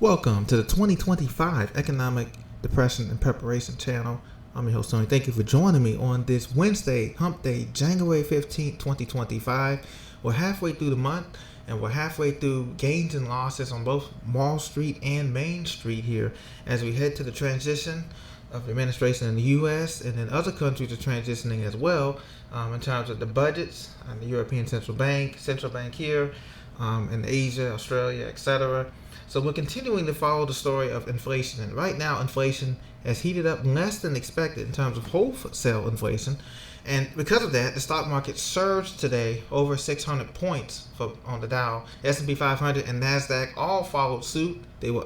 Welcome to the 2025 Economic Depression and Preparation Channel. I'm your host, Tony. Thank you for joining me on this Wednesday, Hump Day, January 15th, 2025. We're halfway through the month, and we're halfway through gains and losses on both Wall Street and Main Street here as we head to the transition of the administration in the U.S. and then other countries are transitioning as well in terms of the budgets and the European Central Bank here, in Asia, Australia, etc. So we're continuing to follow the story of inflation, and right now inflation has heated up less than expected in terms of wholesale inflation, and because of that, the stock market surged today over 600 points on the Dow. S&P 500 and Nasdaq all followed suit. They were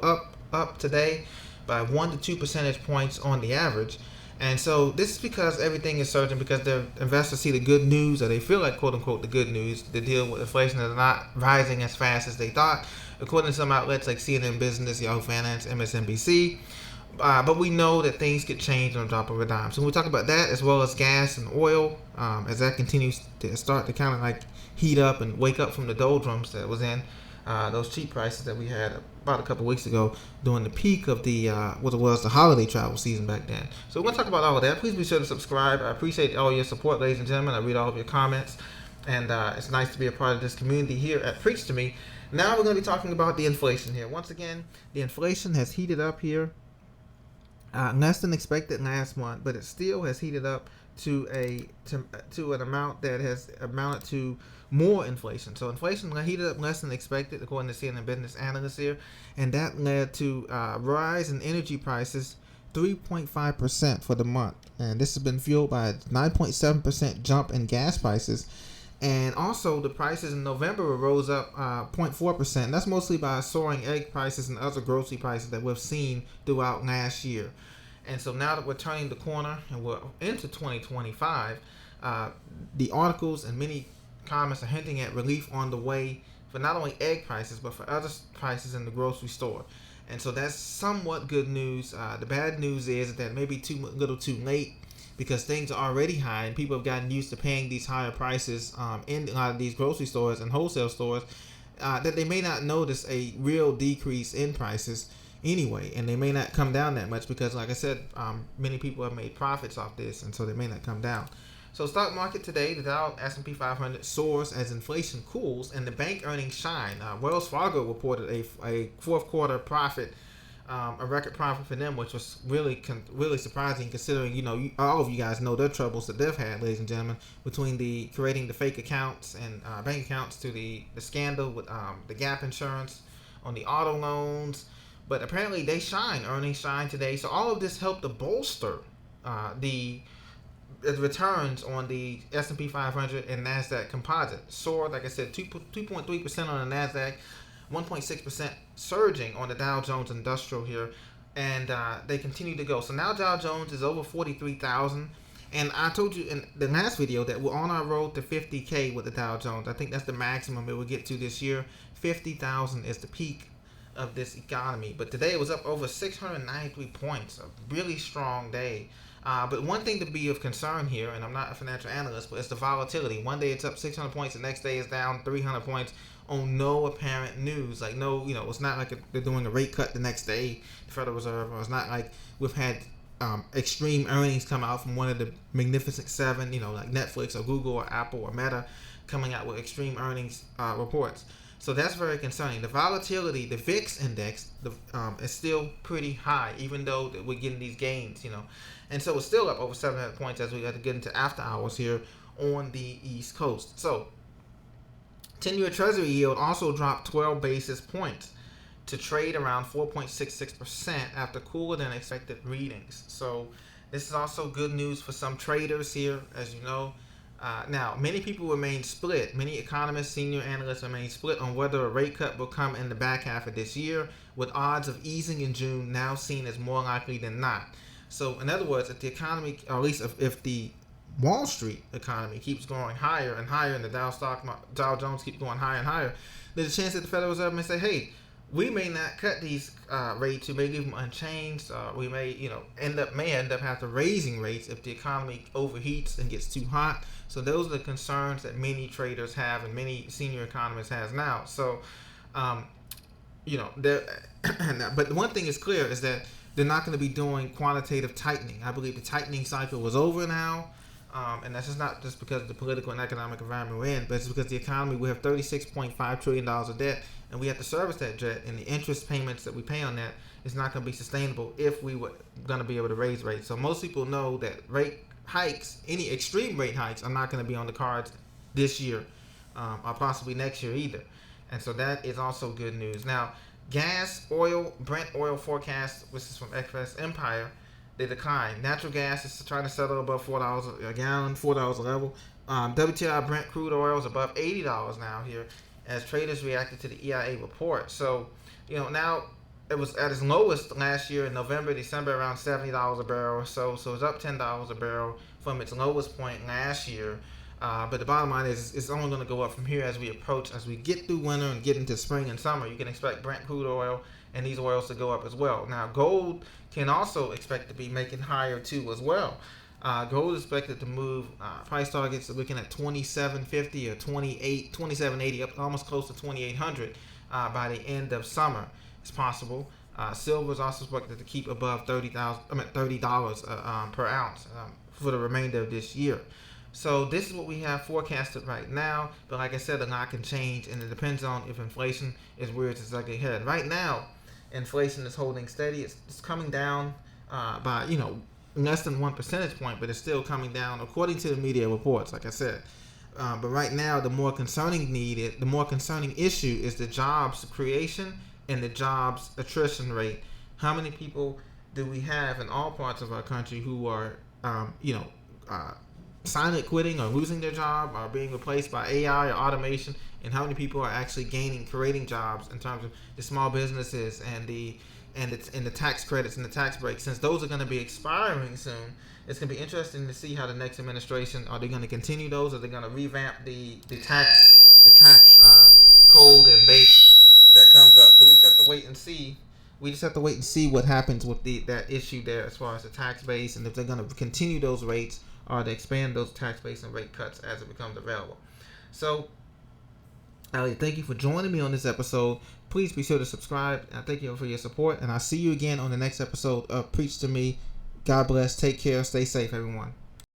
up today by 1 to 2 percentage points on the average. And so this is because everything is surging because the investors see the good news, or they feel like, quote unquote, the good news. The deal with inflation is not rising as fast as they thought, according to some outlets like CNN Business, Yahoo Finance, MSNBC. But we know that things could change on the drop of a dime. So we talk about that as well as gas and oil, as that continues to start to kind of like heat up and wake up from the doldrums that was in those cheap prices that we had about a couple weeks ago during the peak of the what it was the holiday travel season back then. So we're going to talk about all of that. Please be sure to subscribe. I appreciate all your support, ladies and gentlemen. I read all of your comments, and it's nice to be a part of this community here at Preach to Me. Now we're going to be talking about the inflation here. Once again, the inflation has heated up here. Less than expected last month, but it still has heated up to an amount that has amounted to more inflation. So inflation heated up less than expected, according to CNN Business analysts here, and that led to a rise in energy prices 3.5% for the month. And this has been fueled by a 9.7% jump in gas prices. And also, the prices in November rose up 0.4%. That's mostly by soaring egg prices and other grocery prices that we've seen throughout last year. And so now that we're turning the corner and we're into 2025, the articles and many comments are hinting at relief on the way for not only egg prices, but for other prices in the grocery store. And so that's somewhat good news. The bad news is that it may be too little too late, because things are already high and people have gotten used to paying these higher prices in a lot of these grocery stores and wholesale stores, that they may not notice a real decrease in prices anyway, and they may not come down that much because, like I said, many people have made profits off this, and so they may not come down. So stock market today, the Dow S&P 500 soars as inflation cools and the bank earnings shine. Wells Fargo reported a fourth quarter profit, a record profit for them, which was really surprising, considering all of you guys know their troubles that they've had, ladies and gentlemen, between the creating the fake accounts and bank accounts to the scandal with the Gap insurance on the auto loans. But apparently earnings shine today. So all of this helped to bolster the returns on the S&P 500 and Nasdaq composite. Soared, like I said, 2.3% on the Nasdaq, 1.6% surging on the Dow Jones Industrial here, and they continue to go. So now Dow Jones is over 43,000, and I told you in the last video that we're on our road to 50K with the Dow Jones. I think that's the maximum it will get to this year. 50,000 is the peak of this economy, but today it was up over 693 points, a really strong day. But one thing to be of concern here, and I'm not a financial analyst, but it's the volatility. One day it's up 600 points, the next day it's down 300 points on no apparent news. Like it's not like they're doing a rate cut the next day, the Federal Reserve, or it's not like we've had extreme earnings come out from one of the Magnificent Seven, like Netflix or Google or Apple or Meta, coming out with extreme earnings reports. So that's very concerning. The volatility, the VIX index, is still pretty high, even though we're getting these gains, And so it's still up over 700 points as we got to get into after hours here on the East Coast. So 10-year Treasury yield also dropped 12 basis points to trade around 4.66% after cooler than expected readings. So this is also good news for some traders here, as you know. Now, many people remain split. Many economists, senior analysts remain split on whether a rate cut will come in the back half of this year, with odds of easing in June now seen as more likely than not. So, in other words, if the economy, or at least if the Wall Street economy keeps going higher and higher, and the Dow Jones keeps going higher and higher, there's a chance that the Federal Reserve may say, hey, we may not cut these rates. We may leave them unchanged. We may, end up have to raising rates if the economy overheats and gets too hot. So those are the concerns that many traders have and many senior economists has now. So But the one thing is clear is that they're not going to be doing quantitative tightening. I believe the tightening cycle was over now. And that's just not just because of the political and economic environment we're in, but it's because the economy, we have $36.5 trillion of debt, and we have to service that debt, and the interest payments that we pay on that is not going to be sustainable if we were going to be able to raise rates. So most people know that rate hikes, any extreme rate hikes, are not going to be on the cards this year, or possibly next year either. And so that is also good news. Now, Brent oil forecast, which is from Express Empire, they decline. Natural gas is trying to settle above $4 a gallon, $4 a level. WTI Brent crude oil is above $80 now here as traders reacted to the EIA report. So, now it was at its lowest last year in November, December, around $70 a barrel or so. So it's up $10 a barrel from its lowest point last year. But the bottom line is it's only going to go up from here as we get through winter and get into spring and summer. You can expect Brent crude oil and these oils to go up as well. Now, gold can also expect to be making higher too as well. Gold is expected to move. Price targets are looking at $27.50 or $27.80, up almost close to $2,800 by the end of summer. It's possible. Silver is also expected to keep above $30 per ounce for the remainder of this year. So this is what we have forecasted right now. But like I said, a lot can change, and it depends on if inflation is where it's exactly headed. Right now, inflation is holding steady. It's coming down by less than 1 percentage point, but it's still coming down according to the media reports. Like I said, but right now the more concerning issue is the jobs creation and the jobs attrition rate. How many people do we have in all parts of our country who are silent quitting or losing their job or being replaced by AI or automation, and how many people are actually creating jobs in terms of the small businesses and the tax credits and the tax breaks? Since those are going to be expiring soon, it's going to be interesting to see how the next administration, are they going to continue those, or are they going to revamp the tax code and base that comes up? So we just have to wait and see. We just have to wait and see what happens with that issue there as far as the tax base, and if they're going to continue those rates or they expand those tax base and rate cuts as it becomes available. So, Ali, thank you for joining me on this episode. Please be sure to subscribe. I thank you for your support, and I'll see you again on the next episode of Preach to Me. God bless. Take care. Stay safe, everyone.